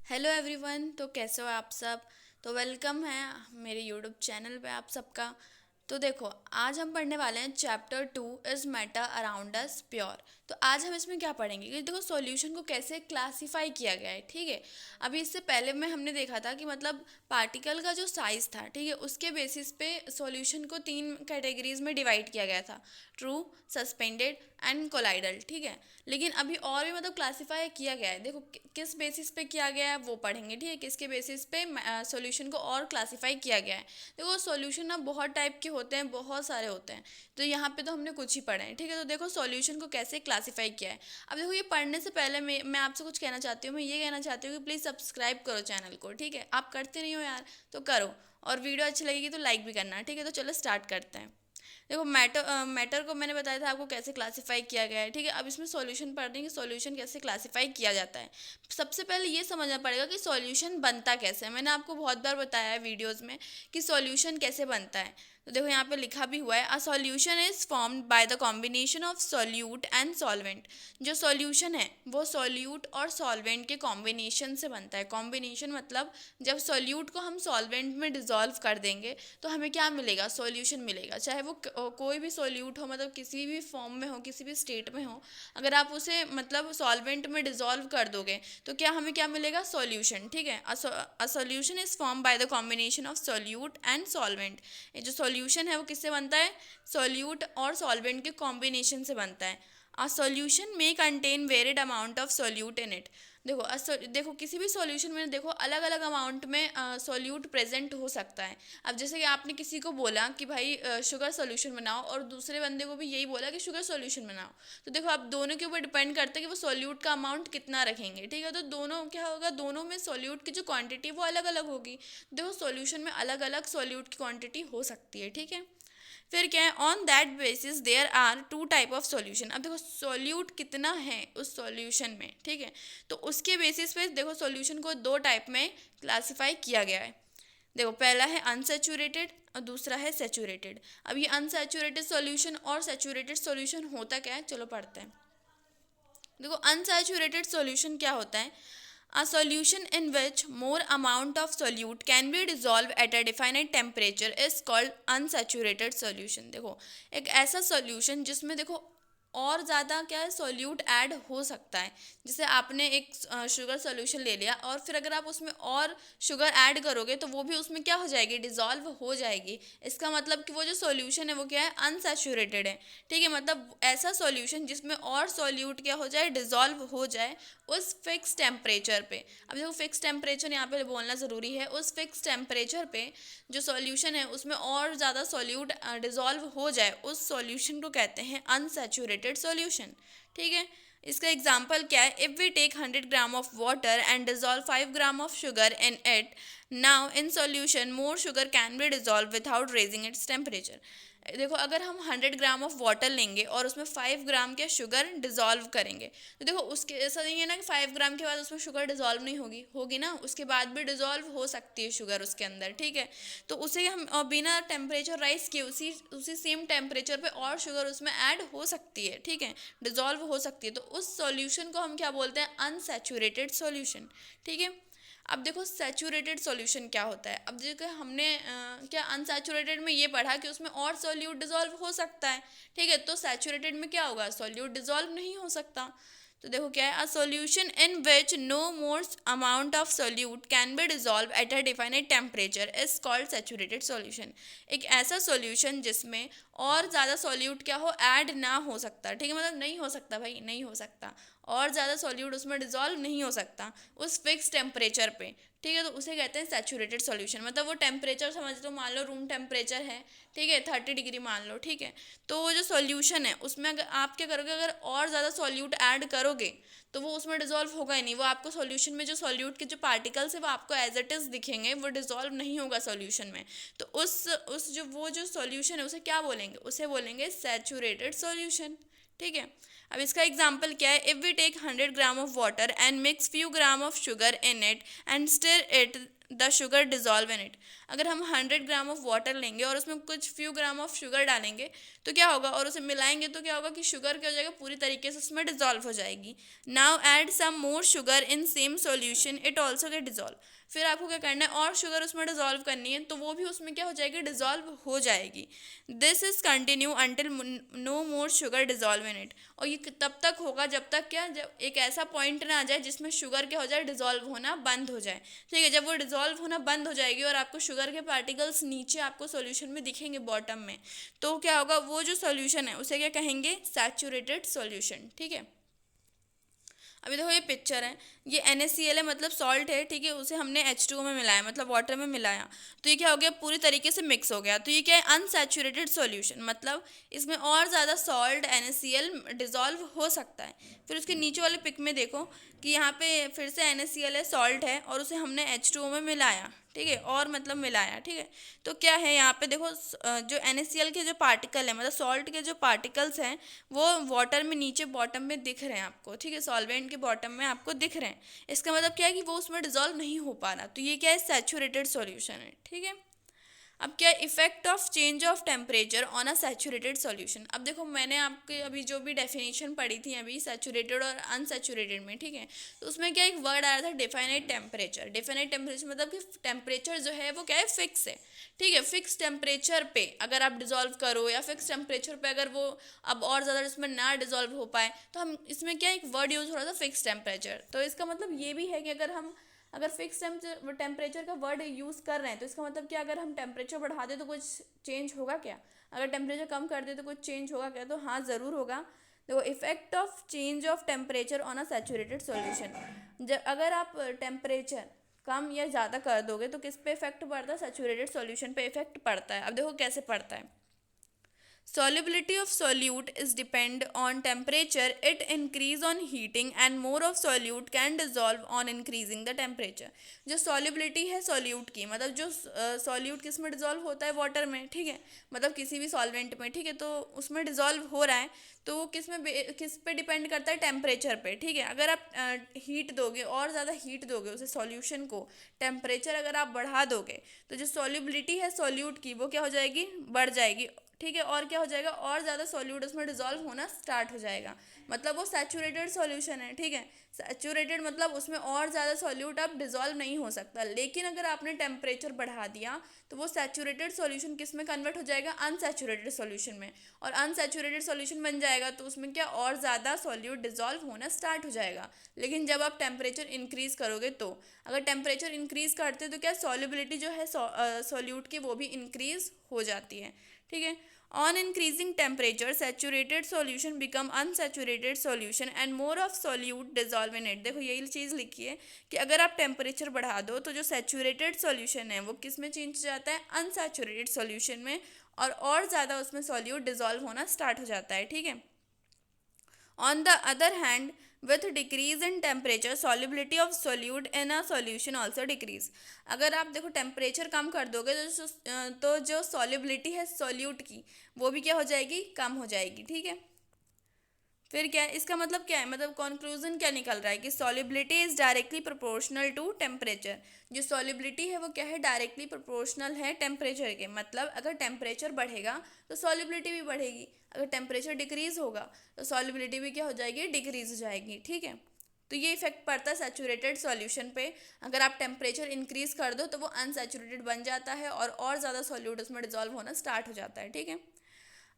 Hello everyone. तो कैसे हो आप सब। तो वेलकम है मेरे यूट्यूब चैनल पे आप सबका। तो देखो, आज हम पढ़ने वाले हैं chapter 2 is matter around us pure. तो आज हम इसमें क्या पढ़ेंगे कि देखो सॉल्यूशन को कैसे क्लासिफाई किया गया है। ठीक है, अभी इससे पहले में हमने देखा था कि मतलब पार्टिकल का जो साइज था, ठीक है, उसके बेसिस पे सॉल्यूशन को तीन कैटेगरीज में डिवाइड किया गया था, ट्रू, सस्पेंडेड एंड कोलाइडल। ठीक है, लेकिन अभी और भी मतलब क्लासिफाई किया गया है। देखो किस बेसिस पे किया गया है वो पढ़ेंगे। ठीक है, किसके बेसिस पे सॉल्यूशन को और क्लासिफाई किया गया है। देखो सॉल्यूशन ना बहुत टाइप के होते हैं, बहुत सारे होते हैं, तो यहाँ पे तो हमने कुछ ही पढ़े हैं। ठीक है, तो देखो सॉल्यूशन को कैसे क्लासिफाई किया है। अब देखो ये पढ़ने से पहले मैं आपसे कुछ कहना चाहती हूँ। मैं ये कहना चाहती हूँ कि प्लीज़ सब्सक्राइब करो चैनल को। ठीक है, आप करते नहीं हो यार, तो करो, और वीडियो अच्छी लगेगी तो लाइक भी करना। ठीक है, तो चलो स्टार्ट करते हैं। देखो मैटर को मैंने बताया था आपको कैसे क्लासिफाई किया गया है। ठीक है, अब इसमें सॉल्यूशन पढ़ रहे हैं कि सॉल्यूशन कैसे क्लासिफाई किया जाता है। सबसे पहले ये समझना पड़ेगा कि सॉल्यूशन बनता कैसे है। मैंने आपको बहुत बार बताया है वीडियोस में कि सॉल्यूशन कैसे बनता है। तो देखो यहाँ पे लिखा भी हुआ है, a solution is formed by the combination of solute and solvent. जो सॉल्यूशन है वो सॉल्यूट और सॉल्वेंट के कॉम्बिनेशन से बनता है। कॉम्बिनेशन मतलब जब सॉल्यूट को हम सॉल्वेंट में डिजॉल्व कर देंगे तो हमें क्या मिलेगा, सॉल्यूशन मिलेगा। चाहे वो कोई भी सॉल्यूट हो, मतलब किसी भी फॉर्म में हो, किसी भी स्टेट में हो, अगर आप उसे मतलब सॉल्वेंट में डिजॉल्व कर दोगे तो क्या हमें क्या मिलेगा, सॉल्यूशन। ठीक है, a solution is form by the combination of solute and solvent. ये जो सॉल्यूशन है वो किससे बनता है, सॉल्यूट और सॉल्वेंट के कॉम्बिनेशन से बनता है। A solution may contain varied amount of solute in it. देखो देखो किसी भी सॉल्यूशन में देखो अलग अलग अमाउंट में सॉल्यूट प्रेजेंट हो सकता है। अब जैसे कि आपने किसी को बोला कि भाई शुगर सॉल्यूशन बनाओ, और दूसरे बंदे को भी यही बोला कि शुगर सॉल्यूशन बनाओ, तो देखो आप दोनों के ऊपर डिपेंड करता है कि वो सॉल्यूट का अमाउंट कितना रखेंगे। ठीक है, तो दोनों क्या होगा, दोनों में सॉल्यूट की जो क्वांटिटी वो अलग अलग होगी। देखो सॉल्यूशन में अलग अलग सॉल्यूट की क्वांटिटी हो सकती है। ठीक है, फिर क्या है, on that basis there are two type of solution. अब देखो सॉल्यूट कितना है उस सॉल्यूशन में। ठीक है, तो उसके बेसिस पे देखो सॉल्यूशन को दो टाइप में क्लासिफाई किया गया है। देखो पहला है अनसेचुरेटेड और दूसरा है सेचुरेटेड। अब ये अनसेचुरेटेड सॉल्यूशन और सेचुरेटेड सॉल्यूशन होता क्या है, चलो पढ़ते हैं। देखो अनसैचुरेटेड सॉल्यूशन क्या होता है, a solution in which more amount of solute can be dissolved at a definite temperature is called unsaturated solution। देखो एक ऐसा सॉल्यूशन जिसमें देखो और ज़्यादा क्या है, सॉल्यूट ऐड हो सकता है। जैसे आपने एक शुगर सॉल्यूशन ले लिया और फिर अगर आप उसमें और शुगर ऐड करोगे तो वो भी उसमें क्या हो जाएगी, डिजॉल्व हो जाएगी। इसका मतलब कि वो जो सॉल्यूशन है वो क्या है, अनसैचुरेटेड है। ठीक है, मतलब ऐसा सॉल्यूशन जिसमें और सॉल्यूट क्या हो जाए, डिजॉल्व हो जाए उस फिक्स टेम्परेचर पे। अब देखो फिक्स टेम्परेचर यहाँ पे बोलना ज़रूरी है। उस फिक्स टेम्परेचर पे जो सॉल्यूशन है उसमें और ज़्यादा सॉल्यूट डिजॉल्व हो जाए, उस सॉल्यूशन को कहते हैं अनसैचुरेटेड सॉल्यूशन। ठीक है, इसका एग्जाम्पल क्या है, if we take 100 gram of water and dissolve 5 gram of sugar in it, now in solution more sugar can be dissolve without raising its temperature. देखो अगर हम 100 ग्राम ऑफ वाटर लेंगे और उसमें 5 ग्राम के शुगर डिजॉल्व करेंगे, तो देखो उसके ऐसा नहीं है ना कि 5 ग्राम के बाद उसमें शुगर डिजॉल्व नहीं होगी, होगी ना, उसके बाद भी डिजॉल्व हो सकती है शुगर उसके अंदर। ठीक है, तो उसे हम बिना टेम्परेचर राइज किए उसी उसी सेम टेम्परेचर पे और शुगर उसमें ऐड हो सकती है। ठीक है, डिजॉल्व हो सकती है, तो उस सॉल्यूशन को हम क्या बोलते हैं, अनसैचुरेटेड सॉल्यूशन। ठीक है, अब देखो सैचुरेटेड सॉल्यूशन क्या होता है। अब देखो हमने क्या अनसैचुरेटेड में ये पढ़ा कि उसमें और सॉल्यूट डिजॉल्व हो सकता है। ठीक है, तो सैचुरेटेड में क्या होगा, सॉल्यूट डिजॉल्व नहीं हो सकता। तो देखो क्या है, a solution in which no more amount of solute can be dissolve at a defined temperature is called saturated solution. एक ऐसा सॉल्यूशन जिसमें और ज़्यादा सॉल्यूट क्या हो, ऐड ना हो सकता। ठीक है, मतलब नहीं हो सकता भाई, नहीं हो सकता, और ज़्यादा सॉल्यूट उसमें डिजॉल्व नहीं हो सकता उस फिक्स टेम्परेचर पे। ठीक है, तो उसे कहते हैं सैचुरेटेड सॉल्यूशन। मतलब वो टेम्परेचर समझ लो, मान लो रूम टेम्परेचर है, ठीक है, 30 डिग्री मान लो। ठीक है, तो वो जो सॉल्यूशन है उसमें अगर आप क्या करोगे, अगर और ज़्यादा सॉल्यूट ऐड करोगे तो वो उसमें डिजॉल्व होगा ही नहीं। वो आपको सॉल्यूशन में जो सॉल्यूट के जो पार्टिकल्स है वो आपको एज इट इज़ दिखेंगे, वो डिजॉल्व नहीं होगा सॉल्यूशन में। तो उस जो वो जो सॉल्यूशन है उसे क्या बोलेंगे, उसे बोलेंगे सैचुरेटेड सॉल्यूशन। ठीक है, अब इसका एग्जाम्पल क्या है, if we take 100 gram of water and mix few gram of sugar in it and stir it the sugar dissolve in it. अगर हम 100 ग्राम ऑफ वाटर लेंगे और उसमें कुछ फ्यू ग्राम ऑफ शुगर डालेंगे तो क्या होगा, और उसे मिलाएंगे तो क्या होगा कि शुगर क्या हो जाएगा, पूरी तरीके से उसमें डिजॉल्व हो जाएगी। Now add some more sugar in same solution, it also get dissolve. फिर आपको क्या करना है, और शुगर उसमें डिजॉल्व करनी है, तो वो भी उसमें क्या हो जाएगी, डिजॉल्व हो जाएगी। This is continue until no more sugar dissolve in it. और ये तब तक होगा जब तक क्या, जब एक ऐसा पॉइंट ना आ जाए जिसमें शुगर क्या हो जाए, डिजॉल्व होना बंद हो जाए। ठीक है, जब वो डिजॉल्व होना बंद हो जाएगी और आपको शुगर के पार्टिकल्स नीचे आपको सॉल्यूशन में दिखेंगे बॉटम में, तो क्या होगा, वो जो सॉल्यूशन है उसे क्या कहेंगे, सैचुरेटेड सॉल्यूशन। ठीक है, अभी देखो ये पिक्चर है, ये NaCl है, मतलब सॉल्ट है। ठीक है, उसे हमने H2O में मिलाया, मतलब वाटर में मिलाया, तो ये क्या हो गया, पूरी तरीके से मिक्स हो गया। तो ये क्या है, अनसैचुरेटेड सॉल्यूशन, मतलब इसमें और ज़्यादा सॉल्ट NaCl डिजॉल्व हो सकता है। फिर उसके नीचे वाले पिक में देखो कि यहाँ पे फिर से NaCl है, सॉल्ट है, और उसे हमने H2O में मिलाया। ठीक है, और मतलब मिलाया। ठीक है, तो क्या है यहाँ पे देखो, जो NaCl के जो पार्टिकल है, मतलब सॉल्ट के जो पार्टिकल्स हैं, वो वाटर में नीचे बॉटम में दिख रहे हैं आपको। ठीक है, सॉल्वेंट के बॉटम में आपको दिख रहे हैं। इसका मतलब क्या है कि वो उसमें डिजॉल्व नहीं हो पा रहा, तो ये क्या है, सैचुरेटेड सॉल्यूशन है। ठीक है, अब क्या effect of change of temperature on a saturated solution. अब देखो मैंने आपके अभी जो भी डेफिनेशन पढ़ी थी अभी सैचुरेटेड और अनसैचुरेटेड में, ठीक है, तो उसमें क्या एक वर्ड आया था, डिफाइनाइट टेम्परेचर। डिफाइनाइट टेम्परेचर मतलब कि टेम्परेचर जो है वो क्या है, फिक्स है। ठीक है, फिक्स टेम्परेचर पे अगर आप डिजॉल्व करो, या फिक्स टेम्परेचर पे अगर वो अब और ज़्यादा इसमें ना डिजॉल्व हो पाए, तो हम इसमें क्या एक वर्ड यूज़ हो रहा था, फिक्स टेम्परेचर। तो इसका मतलब ये भी है कि अगर फिक्स टेम्परेचर का वर्ड यूज़ कर रहे हैं, तो इसका मतलब क्या, अगर हम टेम्परेचर बढ़ा दें तो कुछ चेंज होगा क्या, अगर टेम्परेचर कम कर दे तो कुछ चेंज होगा क्या, तो हाँ ज़रूर होगा। देखो effect of change of temperature on a saturated solution, जब अगर आप टेम्परेचर कम या ज़्यादा कर दोगे तो किस पे इफेक्ट पड़ता है, सैचुरेटेड सॉल्यूशन पे इफेक्ट पड़ता है। अब देखो कैसे पड़ता है, solubility of solute is depend on temperature, it increase on heating and more of solute can dissolve on increasing the temperature। जो solubility है solute की, मतलब जो solute किस में dissolve होता है, water में। ठीक है, मतलब किसी भी solvent में। ठीक है, तो उसमें dissolve हो रहा है, तो वो किस पे डिपेंड करता है, टेम्परेचर पे। ठीक है, अगर आप हीट दोगे, और ज़्यादा हीट दोगे उसे सॉल्यूशन को, टेम्परेचर अगर आप बढ़ा दोगे, तो जो सॉल्युबिलिटी है सॉल्यूट की वो क्या हो जाएगी, बढ़ जाएगी। ठीक है, और क्या हो जाएगा, और ज़्यादा सॉल्यूट उसमें डिजॉल्व होना स्टार्ट हो जाएगा, मतलब वो सैचुरेटेड सॉल्यूशन है। ठीक है, सैचुरेटेड मतलब उसमें और ज़्यादा सॉल्यूट अब डिजॉल्व नहीं हो सकता। लेकिन अगर आपने टेम्परेचर बढ़ा दिया, तो वो सैचुरेटेड सॉल्यूशन किस में कन्वर्ट हो जाएगा, अनसैचुरेटेड सॉल्यूशन में। और अनसैचुरेटेड सॉल्यूशन बन जाएगा तो उसमें क्या, और ज़्यादा सॉल्यूट डिजॉल्व होना स्टार्ट हो जाएगा। लेकिन जब आप टेम्परेचर इंक्रीज करोगे, तो अगर टेम्परेचर इंक्रीज करते तो क्या, सॉल्युबिलिटी जो है सॉल्यूट की वो भी इंक्रीज हो जाती है। ठीक है, on increasing temperature saturated solution become unsaturated solution and more of solute dissolve in it। देखो यही चीज़ लिखी है कि अगर आप टेम्परेचर बढ़ा दो तो जो सैचुरेटेड सॉल्यूशन है वो किस में चेंज हो जाता है, अनसैचुरेटेड सॉल्यूशन में, और ज़्यादा उसमें सॉल्यूट डिजॉल्व होना स्टार्ट हो जाता है। ठीक है, on the other hand, with decrease in temperature, solubility of solute in a solution also decrease। अगर आप देखो टेम्परेचर कम कर दोगे तो जो सॉल्युबिलिटी है सॉल्यूट की वो भी क्या हो जाएगी, कम हो जाएगी। ठीक है, फिर क्या है, इसका मतलब क्या है, मतलब कंक्लूजन क्या निकल रहा है कि solubility is directly proportional to temperature. जो सॉल्युबिलिटी है वो क्या है, डायरेक्टली प्रोपोर्शनल है टेम्परेचर के। मतलब अगर टेम्परेचर बढ़ेगा तो सॉल्युबिलिटी भी बढ़ेगी, अगर टेम्परेचर डिक्रीज होगा तो सॉल्युबिलिटी भी क्या हो जाएगी, डिक्रीज हो जाएगी। ठीक है, तो ये इफेक्ट पड़ता है सैचुरेटेड सॉल्यूशन पे। अगर आप टेम्परेचर इंक्रीज कर दो तो वो अनसैचुरेटेड बन जाता है, और ज़्यादा सॉल्यूट उसमें डिजॉल्व होना स्टार्ट हो जाता है। ठीक है,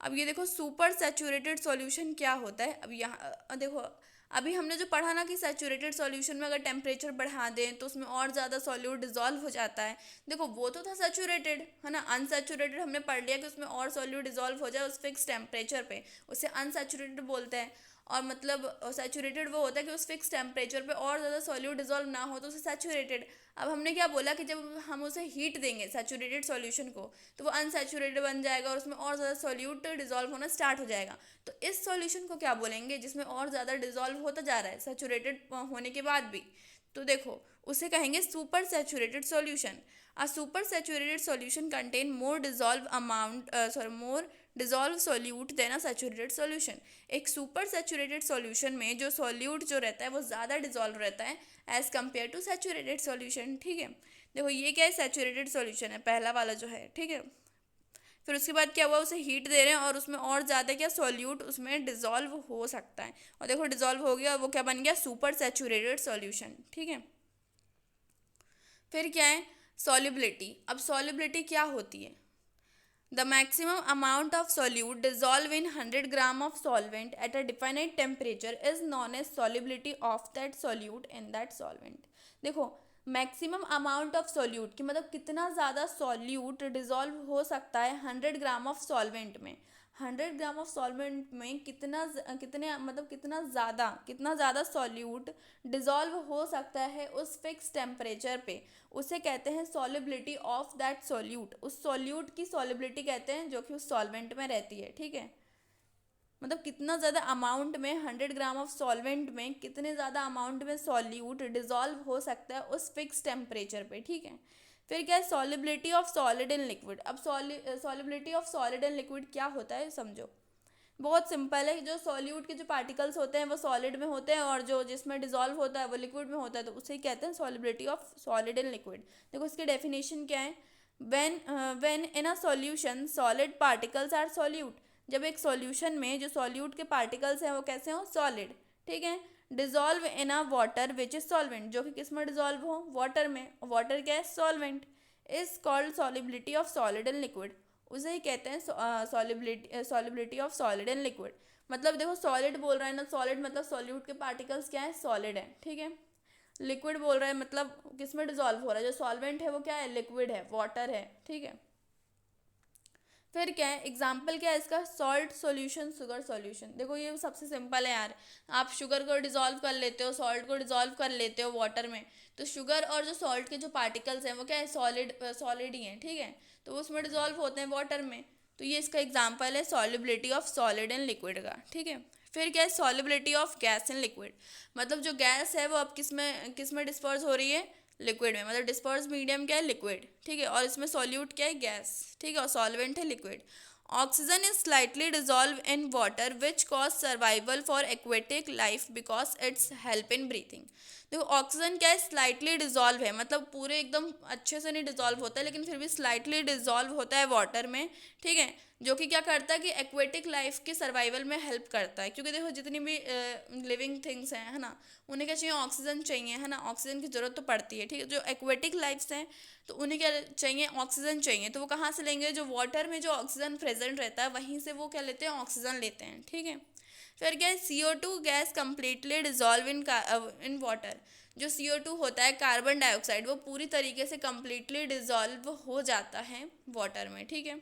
अब ये देखो सुपर सैचुरेटेड सॉल्यूशन क्या होता है। अब यहाँ देखो, अभी हमने जो पढ़ा ना कि सैचुरेटेड सॉल्यूशन में अगर टेम्परेचर बढ़ा दें तो उसमें और ज़्यादा सॉल्यूट डिजॉल्व हो जाता है। देखो वो तो था सैचुरेटेड, है ना। अनसैचुरेटेड हमने पढ़ लिया कि उसमें और सॉल्यूट डिजॉल्व हो जाए उस फिक्स टेम्परेचर पे, उसे अनसैचुरेटेड बोलते हैं। और मतलब सैचुरेटेड वो होता है कि उस फिक्स टेम्परेचर पे और ज़्यादा सॉल्यूट डिजॉल्व ना हो तो उसे सैचुरेटेड। अब हमने क्या बोला कि जब हम उसे हीट देंगे सैचुरेटेड सॉल्यूशन को, तो वो अनसैचुरेटेड बन जाएगा और उसमें और ज़्यादा सॉल्यूट डिजॉल्व होना स्टार्ट हो जाएगा। तो इस सॉल्यूशन को क्या बोलेंगे जिसमें और ज़्यादा डिजॉल्व होता जा रहा है सैचुरेटेड होने के बाद भी, तो देखो उसे कहेंगे super saturated solution. A super saturated solution contain more dissolve amount more dissolve solute than a saturated solution. एक सुपर सैचुरेटेड सॉल्यूशन में जो सॉल्यूट जो रहता है वो ज़्यादा डिजॉल्व रहता है as compare to saturated solution. ठीक है, देखो ये क्या है, सैचुरेटेड सॉल्यूशन है पहला वाला जो है। ठीक है, फिर उसके बाद क्या हुआ, उसे हीट दे रहे हैं और उसमें और ज़्यादा क्या सॉल्यूट उसमें डिज़ोल्व हो सकता है, और देखो डिज़ोल्व हो गया और वो क्या बन गया, सुपर सैचुरेटेड सॉल्यूशन। ठीक है, फिर क्या है, सॉल्युबिलिटी। अब सॉल्युबिलिटी क्या होती है, the maximum amount of solute dissolved in 100 gram of solvent at a definite temperature is known as solubility of that solute in that solvent। देखो, मैक्सिमम अमाउंट ऑफ सोल्यूट की मतलब कितना ज़्यादा सोल्यूट डिज़ोल्व हो सकता है 100 ग्राम ऑफ सॉल्वेंट में। 100 gram of solvent में कितना ज़्यादा सोल्यूट डिज़ोल्व हो सकता है उस फिक्स टेम्परेचर पे, उसे कहते हैं सॉल्युबिलिटी ऑफ दैट सोल्यूट। उस सोल्यूट की सॉल्युबिलिटी कहते हैं जो कि उस सॉल्वेंट में रहती है। ठीक है, मतलब कितना ज़्यादा अमाउंट में 100 ग्राम ऑफ सॉल्वेंट में कितने ज़्यादा अमाउंट में सॉल्यूट डिज़ोल्व हो सकता है उस फिक्स टेम्परेचर पे। ठीक है, फिर क्या है, solubility of solid in liquid. अब solubility of solid in liquid क्या होता है समझो, बहुत सिंपल है। जो सॉल्यूट के जो पार्टिकल्स होते हैं वो सॉलिड में होते हैं और जो जिसमें डिजोल्व होता है वो लिक्विड में होता है, तो उसे ही कहते हैं solubility of solid in liquid. देखो इसकी डेफिनेशन क्या है, when in a solution solid particles are solute. जब एक सॉल्यूशन में जो सॉल्यूट के पार्टिकल्स हैं वो कैसे हो, सॉलिड। ठीक है, dissolve in a water which is solvent, जो कि किस में डिजोल्व हो, वाटर में। वाटर क्या है, solvent. Is called solubility of solid in liquid, उसे ही कहते हैं solubility of solid in liquid. मतलब देखो सॉलिड बोल रहा है ना, सॉलिड मतलब सॉल्यूट के पार्टिकल्स क्या है, सॉलिड है। ठीक है, लिक्विड बोल रहा है मतलब किस में डिजोल्व हो रहा है, जो सॉल्वेंट है वो क्या है, लिक्विड है, वाटर है। ठीक है, फिर क्या है, एग्जाम्पल क्या है इसका, सॉल्ट सॉल्यूशन, शुगर सॉल्यूशन। देखो ये सबसे सिंपल है यार, आप शुगर को डिजोल्व कर लेते हो, सॉल्ट को डिजोल्व कर लेते हो वाटर में, तो शुगर और जो सॉल्ट के जो पार्टिकल्स हैं वो क्या है, सॉलिड ही हैं। ठीक है, तो वो उसमें डिजोल्व होते हैं वाटर में, तो ये इसका एग्जाम्पल है solubility of solid in liquid का। ठीक है, फिर क्या है, solubility of gas in liquid. मतलब जो गैस है वो अब किस में डिस्पर्स हो रही है, लिक्विड में। मतलब डिस्पर्स मीडियम क्या है, लिक्विड। ठीक है, और इसमें सॉल्यूट क्या है, गैस। ठीक है, और सॉल्वेंट है liquid. Oxygen is slightly dissolve in water which cause survival for aquatic life because it's help in breathing. देखो ऑक्सीजन क्या है, स्लाइटली डिजोल्व है, मतलब पूरे एकदम अच्छे से नहीं डिजोल्व होता है लेकिन फिर भी स्लाइटली डिजोल्व होता है वाटर में। ठीक है, जो कि क्या करता है कि एक्वेटिक लाइफ के सर्वाइवल में हेल्प करता है, क्योंकि देखो जितनी भी लिविंग थिंग्स हैं, है ना, उन्हें क्या चाहिए, ऑक्सीजन चाहिए, है ना, ऑक्सीजन की ज़रूरत तो पड़ती है। ठीक है, जो एक्वेटिक लाइफ्स हैं तो उन्हें क्या चाहिए, ऑक्सीजन चाहिए, तो वो कहाँ से लेंगे, जो वाटर में जो ऑक्सीजन प्रेजेंट रहता है वहीं से वो क्या लेते हैं, ऑक्सीजन लेते हैं। ठीक है, फिर क्या है, CO2 gas completely dissolve in water. जो CO2 होता है, कार्बन डाइऑक्साइड, वो पूरी तरीके से कम्प्लीटली डिजोल्व हो जाता है वाटर में। ठीक है,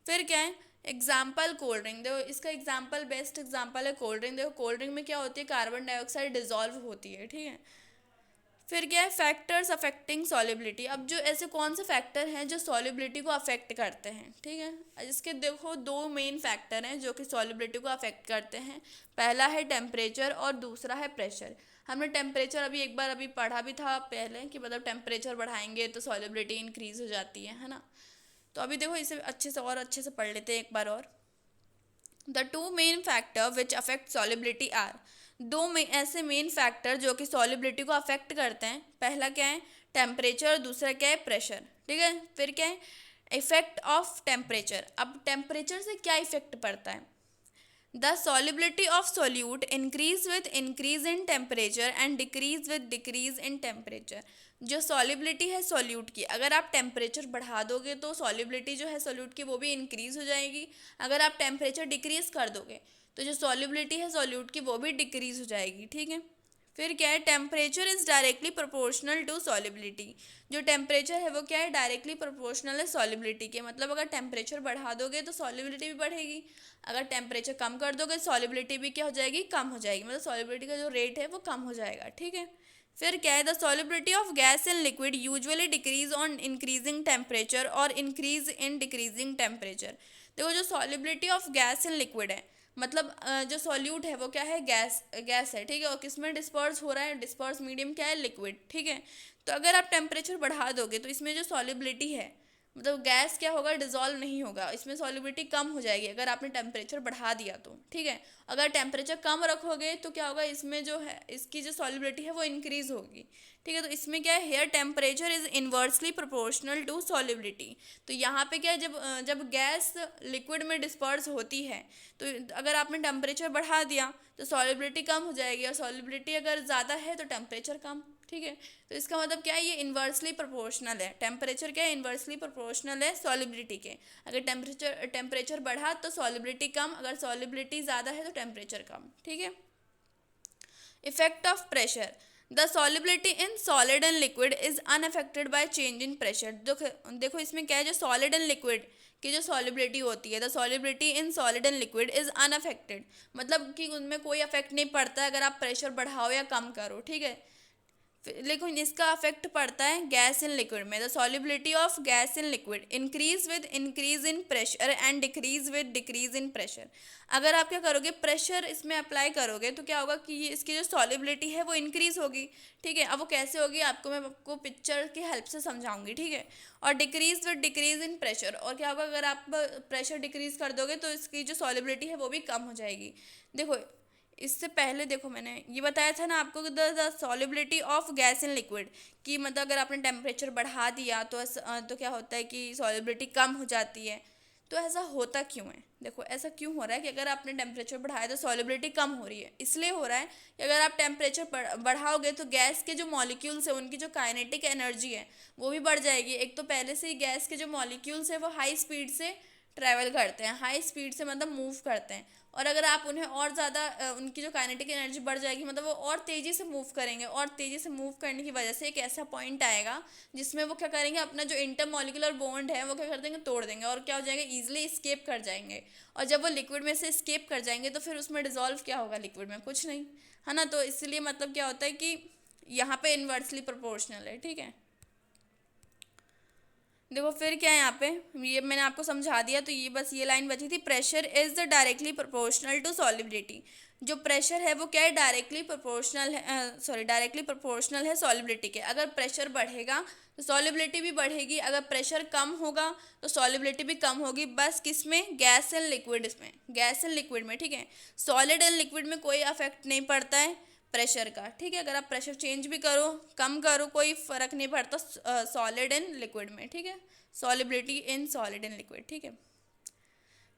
फिर क्या है, एग्जाम्पल कोल्ड ड्रिंक। देखो इसका एग्जाम्पल, बेस्ट एग्जाम्पल है कोल्ड ड्रिंक। देखो कोल्ड ड्रिंक में क्या होती है, कार्बन डाइऑक्साइड डिजोल्व होती है। ठीक है, फिर क्या है, फैक्टर्स अफेक्टिंग सॉल्युबिलिटी। अब जो ऐसे कौन से फैक्टर हैं जो सॉल्युबिलिटी को अफेक्ट करते हैं। ठीक है, इसके देखो दो मेन फैक्टर हैं जो कि सॉल्युबिलिटी को अफेक्ट करते हैं। पहला है टेम्परेचर और दूसरा है प्रेशर। हमने टेम्परेचर एक बार पढ़ा भी था पहले कि मतलब टेम्परेचर बढ़ाएंगे तो सॉल्युबिलिटी इंक्रीज हो जाती है ना। तो अभी देखो इसे अच्छे से पढ़ लेते हैं एक बार और। The two main factor which affect solubility are. दो में ऐसे मेन फैक्टर जो कि सॉल्युबिलिटी को अफेक्ट करते हैं। पहला क्या है, टेम्परेचर, दूसरा क्या है, प्रेशर। ठीक है, फिर क्या है, इफेक्ट ऑफ टेम्परेचर। अब टेम्परेचर से क्या इफेक्ट पड़ता है, the solubility of solute increase with increase in temperature and decrease with decrease in temperature। जो solubility है solute की, अगर आप टेम्परेचर बढ़ा दोगे तो solubility जो है solute की वो भी इंक्रीज हो जाएगी। अगर आप टेम्परेचर डिक्रीज कर दोगे तो जो solubility है solute की वो भी डिक्रीज हो जाएगी। ठीक है, फिर क्या है, temperature is directly proportional to solubility. जो टेम्परेचर है वो क्या है, डायरेक्टली प्रोपोर्शनल है सॉलिबिलिटी के। मतलब अगर टेम्परेचर बढ़ा दोगे तो सॉलिबिलिटी भी बढ़ेगी, अगर टेम्परेचर कम कर दोगे सॉलिबिलिटी भी क्या हो जाएगी, कम हो जाएगी। मतलब सॉलिबिलिटी का जो रेट है वो कम हो जाएगा। ठीक है, फिर क्या है, the solubility of gas in liquid usually decrease on increasing temperature और इंक्रीज इन डिक्रीजिंग टेम्परेचर। देखो जो solubility of gas in liquid है, मतलब जो सॉल्यूट है वो क्या है, गैस है। ठीक है, और किस में डिस्पर्स हो रहा है, डिस्पर्स मीडियम क्या है, लिक्विड। ठीक है, तो अगर आप टेम्परेचर बढ़ा दोगे तो इसमें जो सॉलिबिलिटी है मतलब गैस क्या होगा, डिजोल्व नहीं होगा, इसमें सॉल्युबिलिटी कम हो जाएगी अगर आपने टेम्परेचर बढ़ा दिया तो, ठीक है। अगर टेम्परेचर कम रखोगे तो क्या होगा, इसमें जो है इसकी जो सॉल्युबिलिटी है वो इंक्रीज होगी, ठीक है। तो इसमें क्या है, here temperature is inversely proportional to solubility. तो यहाँ पे क्या है, जब गैस लिक्विड में डिस्पर्स होती है तो अगर आपने टेम्परेचर बढ़ा दिया तो सॉल्युबिलिटी कम हो जाएगी, और सॉल्युबिलिटी अगर ज़्यादा है तो टेम्परेचर कम, ठीक है। तो इसका मतलब क्या है, ये इन्वर्सली प्रोपोर्शनल है, टेम्परेचर क्या है, इन्वर्सली प्रोपोर्शनल है सॉल्युबिलिटी के। अगर टेम्परेचर बढ़ा तो सॉल्युबिलिटी कम, अगर सॉल्युबिलिटी ज़्यादा है तो टेम्परेचर कम, ठीक है। Effect of pressure, the solubility in solid and liquid is unaffected by change in pressure. देखो इसमें क्या है, जो सॉलिड एंड लिक्विड की जो सॉल्युबिलिटी होती है, the solubility in solid and liquid is unaffected, मतलब कि उनमें कोई अफेक्ट नहीं पड़ता है अगर आप प्रेशर बढ़ाओ या कम करो, ठीक है। लेकिन इसका अफेक्ट पड़ता है गैस इन लिक्विड में। The solubility of gas in liquid increase with increase in pressure and decrease with decrease in pressure. अगर आप क्या करोगे, प्रेशर इसमें अप्लाई करोगे तो क्या होगा कि ये इसकी जो सॉल्युबिलिटी है वो इंक्रीज होगी, ठीक है। अब वो कैसे होगी मैं आपको पिक्चर की हेल्प से समझाऊंगी, ठीक है। और decrease with decrease in pressure, और क्या होगा, अगर आप प्रेशर डिक्रीज कर दोगे तो इसकी जो सॉल्युबिलिटी है वो भी कम हो जाएगी। देखो इससे पहले देखो मैंने ये बताया था ना आपको, the solubility of gas in liquid, कि मतलब अगर आपने टेम्परेचर बढ़ा दिया तो क्या होता है कि सॉल्युबिलिटी कम हो जाती है। तो ऐसा होता क्यों है, देखो ऐसा क्यों हो रहा है कि अगर आपने टेम्परेचर बढ़ाया तो सॉल्युबिलिटी कम हो रही है, इसलिए हो रहा है कि अगर आप टेम्परेचर बढ़ाओगे तो गैस के जो मॉलिक्यूल्स है उनकी जो काइनेटिक एनर्जी है वो भी बढ़ जाएगी। एक तो पहले से ही गैस के जो मॉलिक्यूल्स है वो हाई स्पीड से ट्रैवल करते हैं, हाई स्पीड से मतलब मूव करते हैं, और अगर आप उन्हें और ज़्यादा उनकी जो काइनेटिक एनर्जी बढ़ जाएगी, मतलब वो और तेज़ी से मूव करेंगे, और तेज़ी से मूव करने की वजह से एक ऐसा पॉइंट आएगा जिसमें वो क्या करेंगे, अपना जो इंटरमॉलिक्यूलर बॉन्ड है वो क्या कर देंगे, तोड़ देंगे, और क्या हो जाएंगे, ईजिली इस्केप कर जाएंगे। और जब वो लिक्विड में से इस्केप कर जाएंगे तो फिर उसमें डिजोल्व क्या होगा, लिक्विड में कुछ नहीं, है ना। तो इसलिए मतलब क्या होता है कि यहाँ पे इन्वर्सली प्रोपोर्शनल है, ठीक है। देखो फिर क्या है यहाँ पे, ये मैंने आपको समझा दिया, तो ये बस ये लाइन बची थी, pressure is the directly proportional to solubility. जो प्रेशर है वो क्या है, डायरेक्टली प्रोपोर्शनल है, सॉरी डायरेक्टली प्रोपोर्शनल है सॉलिबिलिटी के। अगर प्रेशर बढ़ेगा तो सॉलिबिलिटी भी बढ़ेगी, अगर प्रेशर कम होगा तो सॉलिबिलिटी भी कम होगी। बस किस में, गैस एंड लिक्विड, इसमें गैस एंड लिक्विड में, ठीक है। सॉलिड एंड लिक्विड में कोई अफेक्ट नहीं पड़ता है प्रेशर का, ठीक है। अगर आप प्रेशर चेंज भी करो कम करो कोई फ़र्क नहीं पड़ता सॉलिड एंड लिक्विड में, ठीक है। Solubility in solid and liquid, ठीक है।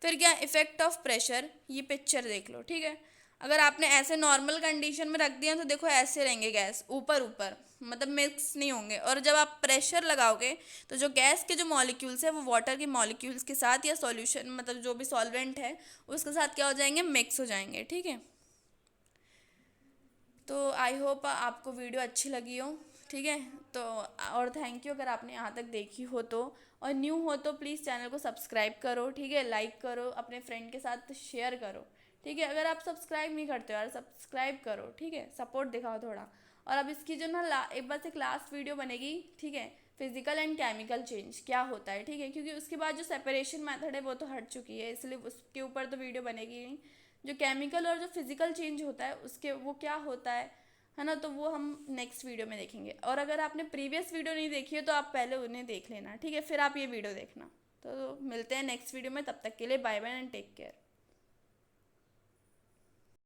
फिर क्या, इफेक्ट ऑफ प्रेशर, ये पिक्चर देख लो, ठीक है। अगर आपने ऐसे नॉर्मल कंडीशन में रख दिया तो देखो ऐसे रहेंगे गैस, ऊपर ऊपर, मतलब मिक्स नहीं होंगे। और जब आप प्रेशर लगाओगे तो जो गैस के जो मॉलिक्यूल्स है वो वाटर के मॉलिक्यूल्स के साथ या सॉल्यूशन मतलब जो भी सॉल्वेंट है उसके साथ क्या हो जाएंगे, मिक्स हो जाएंगे, ठीक है। तो आई होप आपको वीडियो अच्छी लगी हो, ठीक है। तो और थैंक यू अगर आपने यहाँ तक देखी हो तो, और न्यू हो तो प्लीज़ चैनल को सब्सक्राइब करो, ठीक है। लाइक करो, अपने फ्रेंड के साथ शेयर करो, ठीक है। अगर आप सब्सक्राइब नहीं करते हो यार, सब्सक्राइब करो, ठीक है, सपोर्ट दिखाओ थोड़ा। और अब इसकी जो ना एक बस एक लास्ट वीडियो बनेगी, ठीक है, फिजिकल एंड केमिकल चेंज क्या होता है, ठीक है, क्योंकि उसके बाद जो सेपरेशन मेथड है वो तो हट चुकी है, इसलिए उसके ऊपर तो वीडियो बनेगी नहीं। जो केमिकल और जो फिजिकल चेंज होता है उसके वो क्या होता है ना, तो वो हम नेक्स्ट वीडियो में देखेंगे। और अगर आपने प्रीवियस वीडियो नहीं देखी है तो आप पहले उन्हें देख लेना, ठीक है, फिर आप ये वीडियो देखना। तो मिलते हैं नेक्स्ट वीडियो में, तब तक के लिए bye bye and take care.